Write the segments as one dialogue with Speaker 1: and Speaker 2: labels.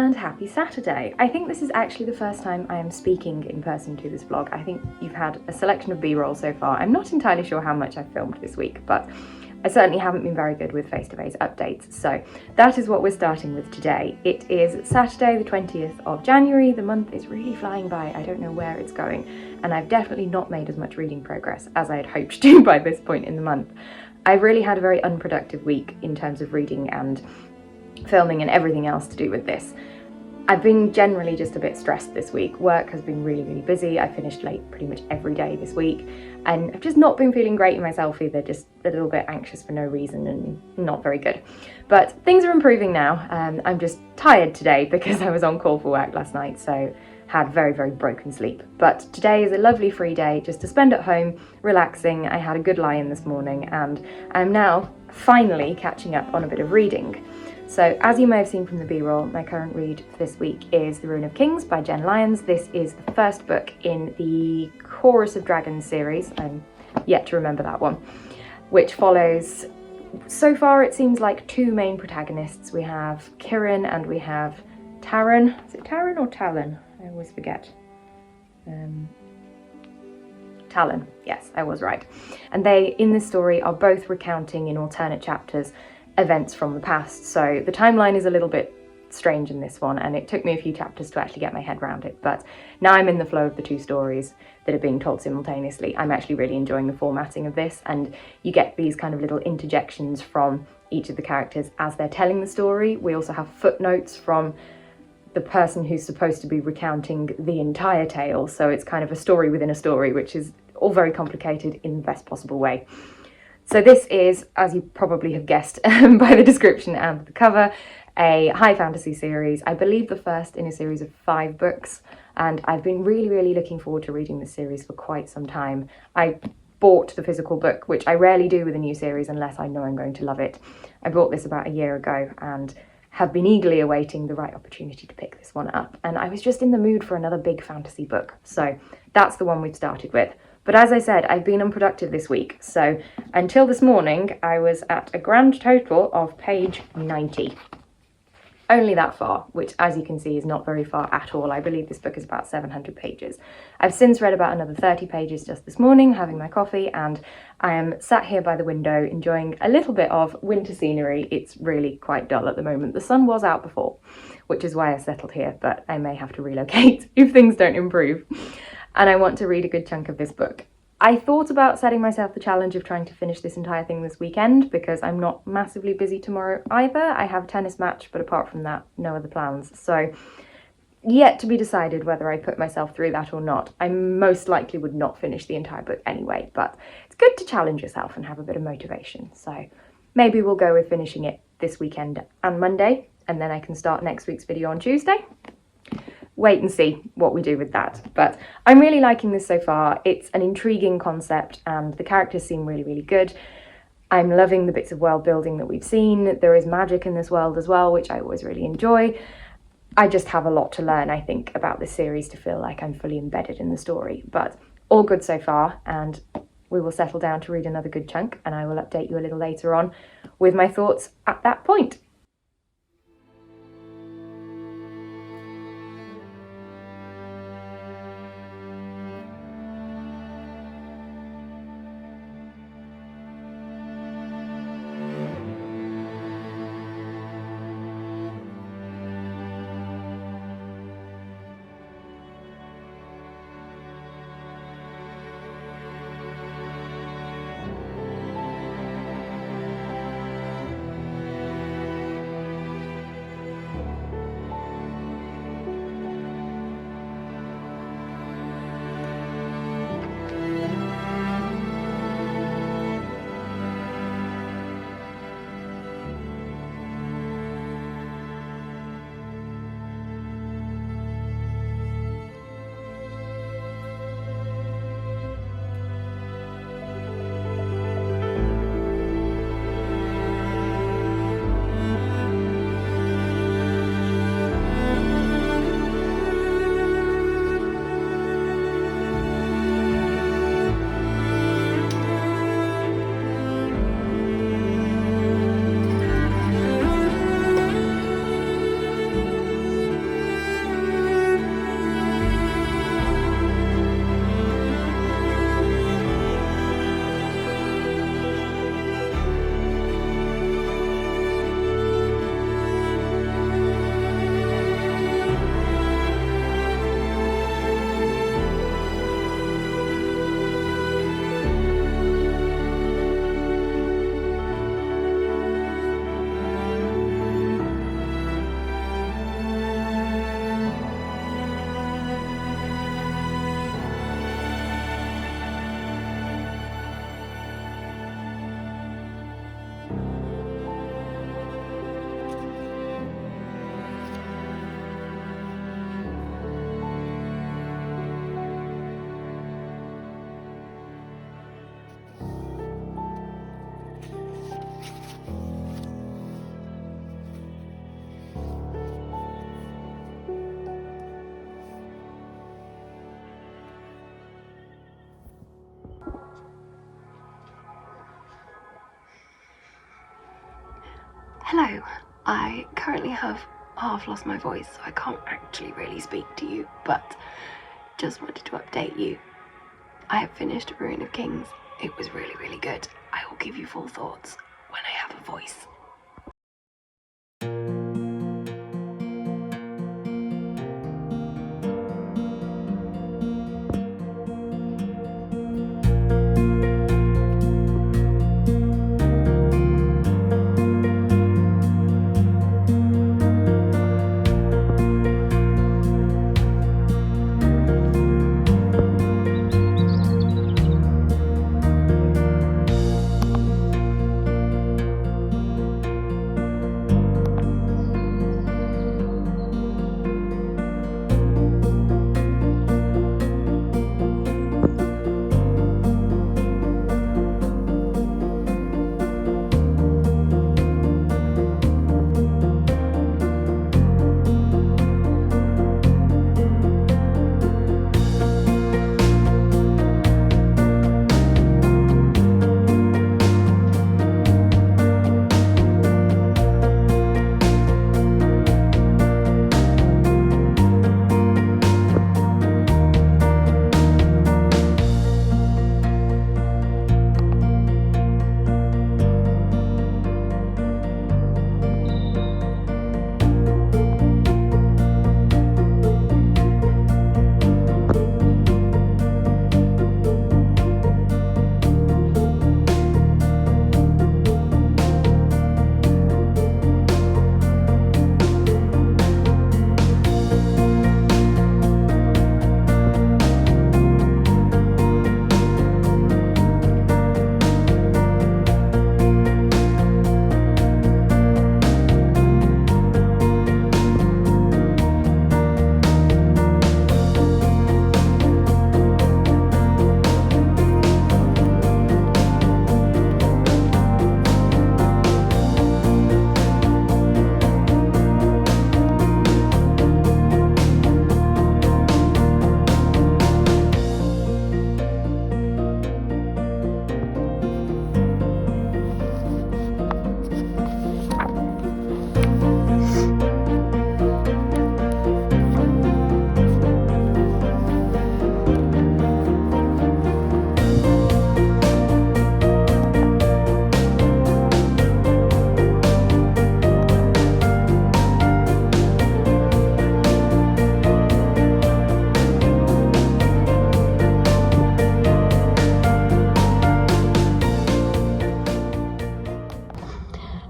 Speaker 1: and happy Saturday. I think this is actually the first time I am speaking in person to this vlog. I think you've had a selection of B-roll so far. I'm not entirely sure how much I've filmed this week, but I certainly haven't been very good with face-to-face updates, so that is what we're starting with today. It is Saturday the 20th of January. The month is really flying by. I don't know where it's going, and I've definitely not made as much reading progress as I had hoped to by this point in the month. I've really had a very unproductive week in terms of reading and filming and everything else to do with this. I've been generally just a bit stressed this week. Work has been really busy. I finished late pretty much every day this week, and I've just not been feeling great in myself either, just a little bit anxious for no reason and not very good. But things are improving now. I'm just tired today because I was on call for work last night, so had very broken sleep. But today is a lovely free day just to spend at home, relaxing. I had a good lie-in this morning and I'm now finally catching up on a bit of reading. So as you may have seen from the B-roll, my current read for this week is The Ruin of Kings by Jen Lyons. This is the first book in the Chorus of Dragons series. I'm yet to remember that one, which follows, so far it seems like, two main protagonists. We have Kirin and we have Taran. Is it Taran or Talon? I always forget. Talon, yes, I was right. And they, in this story, are both recounting in alternate chapters events from the past, so the timeline is a little bit strange in this one, and it took me a few chapters to actually get my head around it, but now I'm in the flow of the two stories that are being told simultaneously. I'm actually really enjoying the formatting of this, and you get these kind of little interjections from each of the characters as they're telling the story. We also have footnotes from the person who's supposed to be recounting the entire tale, so it's kind of a story within a story, which is all very complicated in the best possible way. So this is, as you probably have guessed by the description and the cover, a high fantasy series. I believe the first in a series of 5 books, and I've been really looking forward to reading this series for quite some time. I bought the physical book, which I rarely do with a new series unless I know I'm going to love it. I bought this about a year ago and have been eagerly awaiting the right opportunity to pick this one up, and I was just in the mood for another big fantasy book, so that's the one we've started with. But as I said, I've been unproductive this week, so until this morning I was at a grand total of page 90. Only that far, which as you can see is not very far at all. I believe this book is about 700 pages. I've since read about another 30 pages just this morning, having my coffee, and I am sat here by the window enjoying a little bit of winter scenery. It's really quite dull at the moment. The sun was out before, which is why I settled here, but I may have to relocate if things don't improve. And I want to read a good chunk of this book. I thought about setting myself the challenge of trying to finish this entire thing this weekend because I'm not massively busy tomorrow either. I have a tennis match, but apart from that, no other plans. So yet to be decided whether I put myself through that or not. I most likely would not finish the entire book anyway, but it's good to challenge yourself and have a bit of motivation. So maybe we'll go with finishing it this weekend and Monday, and then I can start next week's video on Tuesday. Wait and see what we do with that. But I'm really liking this so far. It's an intriguing concept and the characters seem really good. I'm loving the bits of world building that we've seen. There is magic in this world as well, which I always really enjoy. I just have a lot to learn, I think, about this series to feel like I'm fully embedded in the story. But all good so far, and we will settle down to read another good chunk, and I will update you a little later on with my thoughts at that point.
Speaker 2: Hello, I currently have half lost my voice, so I can't actually really speak to you, but just wanted to update you. I have finished Ruin of Kings. It was really, really good. I will give you full thoughts when I have a voice.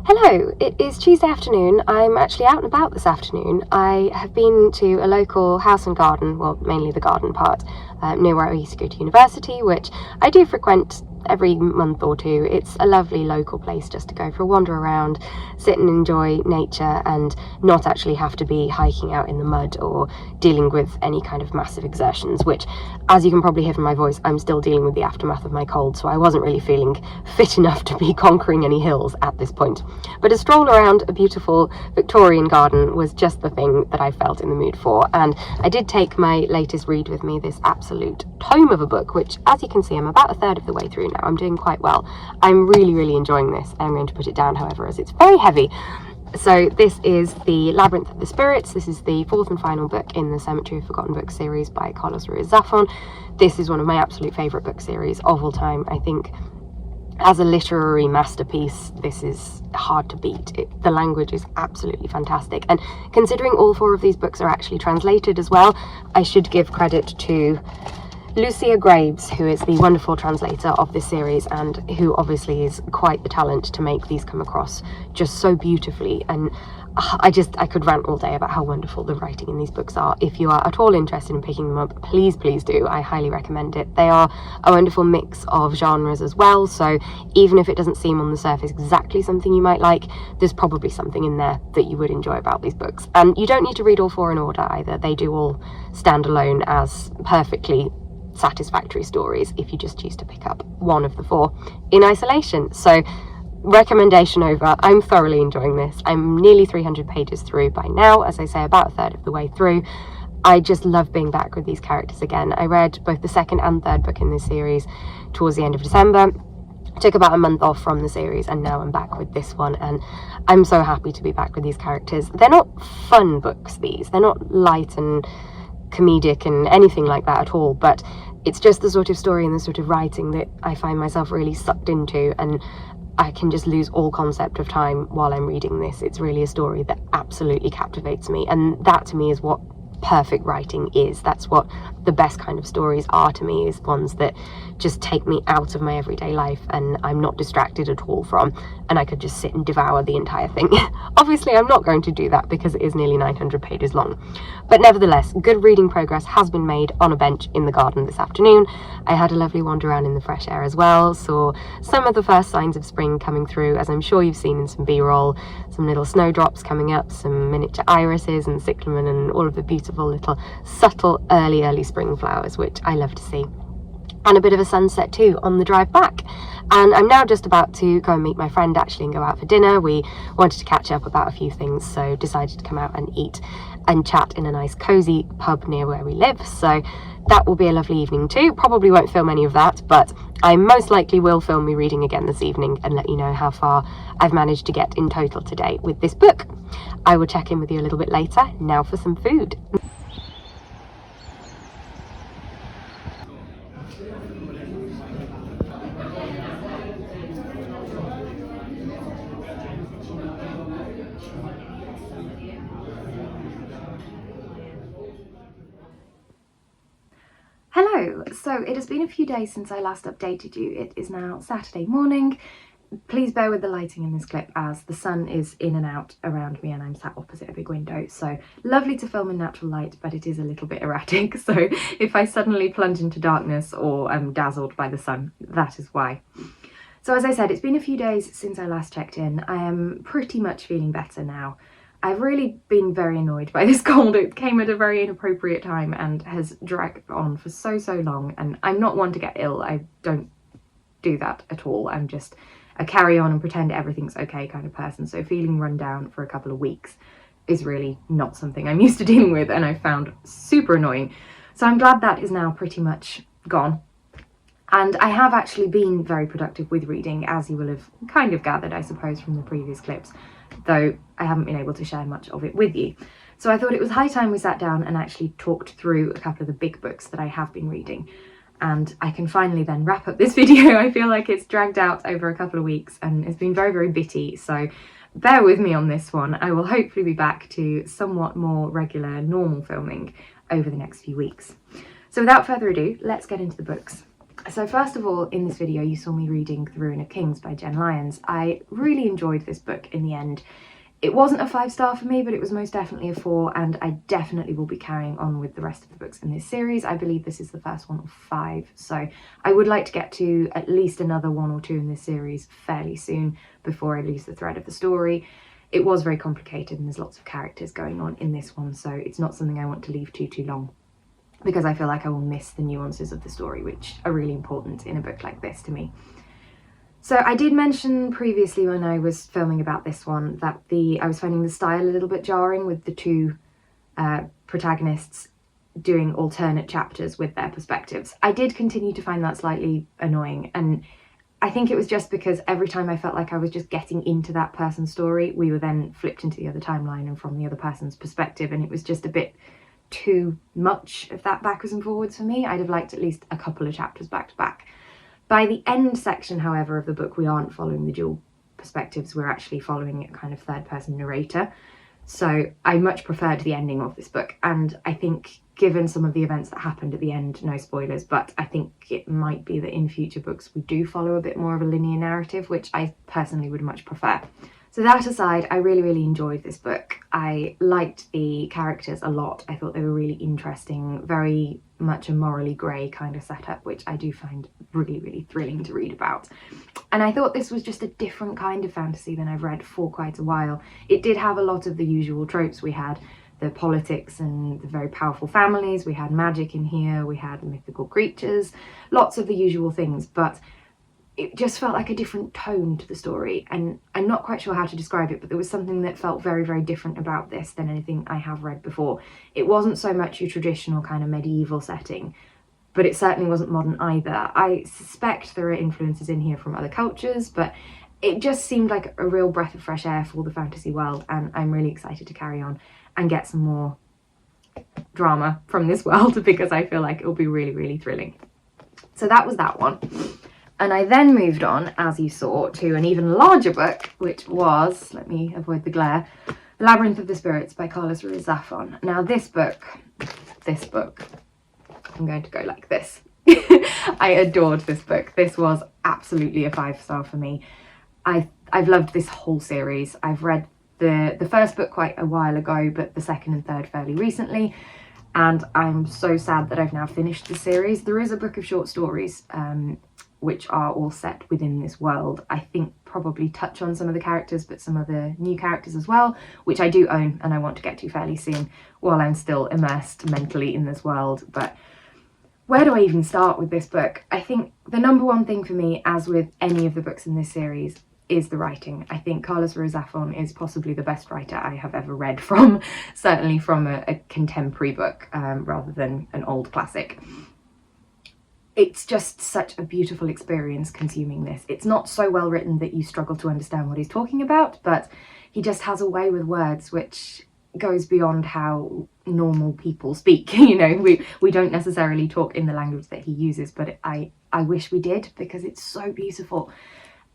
Speaker 2: Hello, it is Tuesday afternoon. I'm actually out and about this afternoon. I have been to a local house and garden, well, mainly the garden part, near where I used to go to university, which I do frequent every month or two. It's a lovely local place just to go for a wander around, sit and enjoy nature, and not actually have to be hiking out in the mud or dealing with any kind of massive exertions, which, as you can probably hear from my voice, I'm still dealing with the aftermath of my cold, so I wasn't really feeling fit enough to be conquering any hills at this point. But a stroll around a beautiful Victorian garden was just the thing that I felt in the mood for, and I did take my latest read with me, this absolute tome of a book, which, as you can see, I'm about a third of the way through now. I'm doing quite well. I'm really enjoying this. I'm going to put it down, however, as it's very heavy. So this is The Labyrinth of the Spirits. This is the fourth and final book in the Cemetery of Forgotten Books series by Carlos Ruiz-Zafón. This is one of my absolute favourite book series of all time. I think as a literary masterpiece, this is hard to beat. The language is absolutely fantastic, and considering all four of these books are actually translated as well, I should give credit to Lucia Graves, who is the wonderful translator of this series and who obviously is quite the talent to make these come across just so beautifully. And I could rant all day about how wonderful the writing in these books are. If you are at all interested in picking them up, please do. I highly recommend it. They are a wonderful mix of genres as well, so even if it doesn't seem on the surface exactly something you might like, there's probably something in there that you would enjoy about these books. And you don't need to read all four in order either. They do all stand alone as perfectly satisfactory stories if you just choose to pick up one of the four in isolation. So recommendation over. I'm thoroughly enjoying this. I'm nearly 300 pages through by now, as I say, about a third of the way through. I just love being back with these characters again. I read both the second and third book in this series towards the end of December. Took about a month off from the series, and now I'm back with this one, and I'm so happy to be back with these characters. They're not fun books, they're not light and comedic and anything like that at all, but it's just the sort of story and the sort of writing that I find myself really sucked into, and I can just lose all concept of time while I'm reading this. It's really a story that absolutely captivates me, and that to me is what perfect writing is. That's what the best kind of stories are to me, is ones that just take me out of my everyday life and I'm not distracted at all from, and I could just sit and devour the entire thing. Obviously I'm not going to do that because it is nearly 900 pages long, but nevertheless good reading progress has been made on a bench in the garden this afternoon. I had a lovely wander around in the fresh air as well, saw some of the first signs of spring coming through, as I'm sure you've seen in some b-roll, some little snowdrops coming up, some miniature irises and cyclamen and all of the beautiful little subtle early spring flowers, which I love to see. And a bit of a sunset too on the drive back. And I'm now just about to go and meet my friend actually and go out for dinner. We wanted to catch up about a few things, so decided to come out and eat and chat in a nice cozy pub near where we live. So that will be a lovely evening too. Probably won't film any of that, but I most likely will film me reading again this evening and let you know how far I've managed to get in total today with this book. I will check in with you a little bit later. Now for some food.
Speaker 1: Hello! So it has been a few days since I last updated you. It is now Saturday morning. Please bear with the lighting in this clip as the sun is in and out around me and I'm sat opposite a big window. So lovely to film in natural light, but it is a little bit erratic. So if I suddenly plunge into darkness or am dazzled by the sun, that is why. So as I said, it's been a few days since I last checked in. I am pretty much feeling better now. I've really been very annoyed by this cold. It came at a very inappropriate time and has dragged on for so long, and I'm not one to get ill. I don't do that at all. I'm just a carry on and pretend everything's okay kind of person, so feeling run down for a couple of weeks is really not something I'm used to dealing with, and I found super annoying. So I'm glad that is now pretty much gone. And I have actually been very productive with reading, as you will have kind of gathered, I suppose, from the previous clips, though I haven't been able to share much of it with you. So I thought it was high time we sat down and actually talked through a couple of the big books that I have been reading. And I can finally then wrap up this video. I feel like it's dragged out over a couple of weeks and it's been very bitty, so bear with me on this one. I will hopefully be back to somewhat more regular, normal filming over the next few weeks. So without further ado, let's get into the books. So first of all, in this video you saw me reading The Ruin of Kings by Jen Lyons. I really enjoyed this book in the end. It wasn't a 5-star for me, but it was most definitely a 4, and I definitely will be carrying on with the rest of the books in this series. I believe this is the first one of 5, so I would like to get to at least another 1 or 2 in this series fairly soon before I lose the thread of the story. It was very complicated and there's lots of characters going on in this one, so it's not something I want to leave too long, because I feel like I will miss the nuances of the story, which are really important in a book like this to me. So I did mention previously when I was filming about this one that I was finding the style a little bit jarring with the two protagonists doing alternate chapters with their perspectives. I did continue to find that slightly annoying, and I think it was just because every time I felt like I was just getting into that person's story, we were then flipped into the other timeline and from the other person's perspective, and it was just a bit too much of that backwards and forwards for me. I'd have liked at least a couple of chapters back to back. By the end section, however, of the book, we aren't following the dual perspectives, we're actually following a kind of third-person narrator. So I much preferred the ending of this book, and I think given some of the events that happened at the end, no spoilers, but I think it might be that in future books we do follow a bit more of a linear narrative, which I personally would much prefer. So that aside, I really enjoyed this book. I liked the characters a lot. I thought they were really interesting, very much a morally grey kind of setup, which I do find really thrilling to read about. And I thought this was just a different kind of fantasy than I've read for quite a while. It did have a lot of the usual tropes. We had the politics and the very powerful families, we had magic in here, we had mythical creatures, lots of the usual things, but it just felt like a different tone to the story, and I'm not quite sure how to describe it, but there was something that felt very different about this than anything I have read before. It wasn't so much your traditional kind of medieval setting. but it certainly wasn't modern either. I suspect there are influences in here from other cultures, but it just seemed like a real breath of fresh air for the fantasy world, and I'm really excited to carry on and get some more drama from this world because I feel like it'll be really, really thrilling. So that was that one. And I then moved on, as you saw, to an even larger book, which was, let me avoid the glare, Labyrinth of the Spirits by Carlos Ruiz-Zafón. Now this book, I'm going to go like this. I adored this book. This was absolutely a 5-star for me. I've loved this whole series. I've read the first book quite a while ago, but the second and third fairly recently, and I'm so sad that I've now finished the series. There is a book of short stories which are all set within this world. I think probably touch on some of the characters, but some other new characters as well, which I do own and I want to get to fairly soon while I'm still immersed mentally in this world. But where do I even start with this book? I think the number one thing for me, as with any of the books in this series, is the writing. I think Carlos Ruiz-Zafón is possibly the best writer I have ever read from, certainly from a contemporary book rather than an old classic. It's just such a beautiful experience consuming this. It's not so well written that you struggle to understand what he's talking about, but he just has a way with words which goes beyond how normal people speak. You know, we don't necessarily talk in the language that he uses, but I wish we did, because it's so beautiful.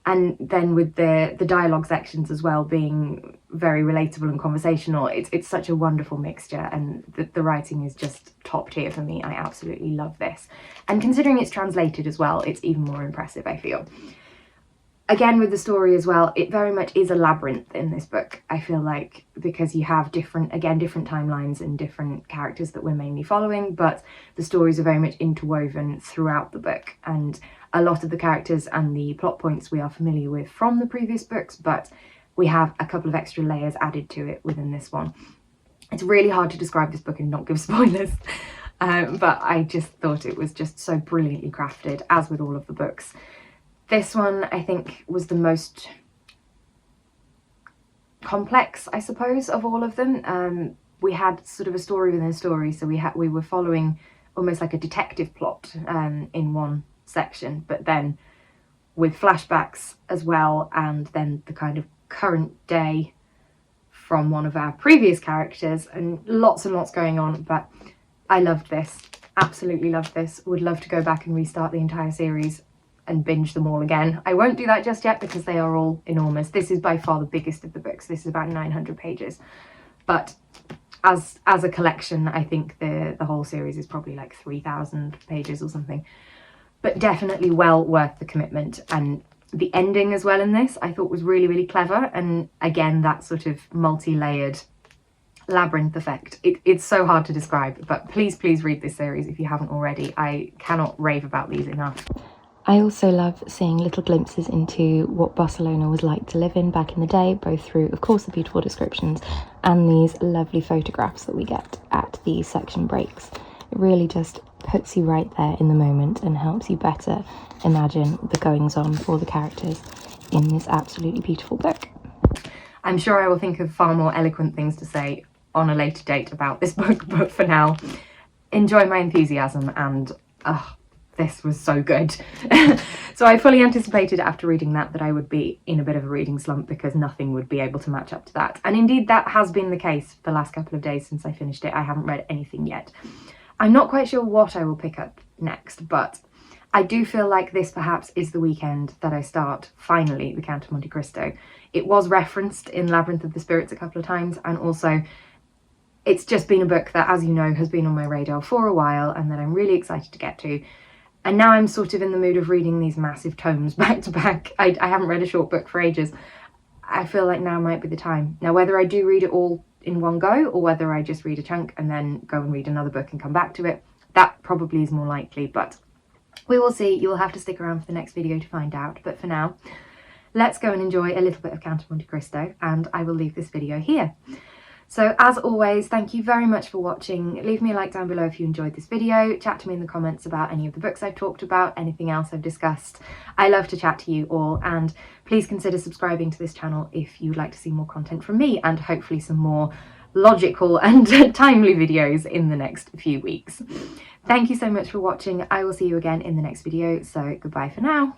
Speaker 1: And then with the dialogue sections as well being very relatable and conversational, it's such a wonderful mixture, and the writing is just top tier for me. I absolutely love this. And considering it's translated as well, it's even more impressive, I feel. Again, with the story as well, it very much is a labyrinth in this book, I feel like, because you have different timelines and different characters that we're mainly following, but the stories are very much interwoven throughout the book, and a lot of the characters and the plot points we are familiar with from the previous books, but we have a couple of extra layers added to it within this one. It's really hard to describe this book and not give spoilers, but I just thought it was just so brilliantly crafted, as with all of the books. This one, I think, was the most complex, I suppose, of all of them. We had sort of a story within a story, so we were following almost like a detective plot in one section, but then with flashbacks as well, and then the kind of current day from one of our previous characters, and lots going on. But I loved this, absolutely loved this. Would love to go back and restart the entire series and binge them all again. I won't do that just yet because they are all enormous. This is by far the biggest of the books. This is about 900 pages, but as a collection, I think the whole series is probably like 3,000 pages or something. But definitely well worth the commitment. And the ending as well in this I thought was really, really clever, and again that sort of multi-layered labyrinth effect. It's so hard to describe, but please read this series if you haven't already. I cannot rave about these enough.
Speaker 2: I also love seeing little glimpses into what Barcelona was like to live in back in the day, both through, of course, the beautiful descriptions and these lovely photographs that we get at the section breaks. It really just puts you right there in the moment and helps you better imagine the goings-on for the characters in this absolutely beautiful book.
Speaker 1: I'm sure I will think of far more eloquent things to say on a later date about this book, but for now, enjoy my enthusiasm, and this was so good. So I fully anticipated after reading that I would be in a bit of a reading slump, because nothing would be able to match up to that. And indeed that has been the case for the last couple of days since I finished it. I haven't read anything yet. I'm not quite sure what I will pick up next, but I do feel like this perhaps is the weekend that I start, finally, The Count of Monte Cristo. It was referenced in Labyrinth of the Spirits a couple of times, and also it's just been a book that, as you know, has been on my radar for a while and that I'm really excited to get to. And now I'm sort of in the mood of reading these massive tomes back to back. I haven't read a short book for ages. I feel like now might be the time. Now, whether I do read it all in one go or whether I just read a chunk and then go and read another book and come back to it, that probably is more likely, but we will see. You will have to stick around for the next video to find out. But for now, let's go and enjoy a little bit of Count of Monte Cristo, and I will leave this video here. So as always, thank you very much for watching. Leave me a like down below if you enjoyed this video. Chat to me in the comments about any of the books I've talked about, anything else I've discussed. I love to chat to you all, and please consider subscribing to this channel if you'd like to see more content from me, and hopefully some more logical and timely videos in the next few weeks. Thank you so much for watching. I will see you again in the next video, so goodbye for now.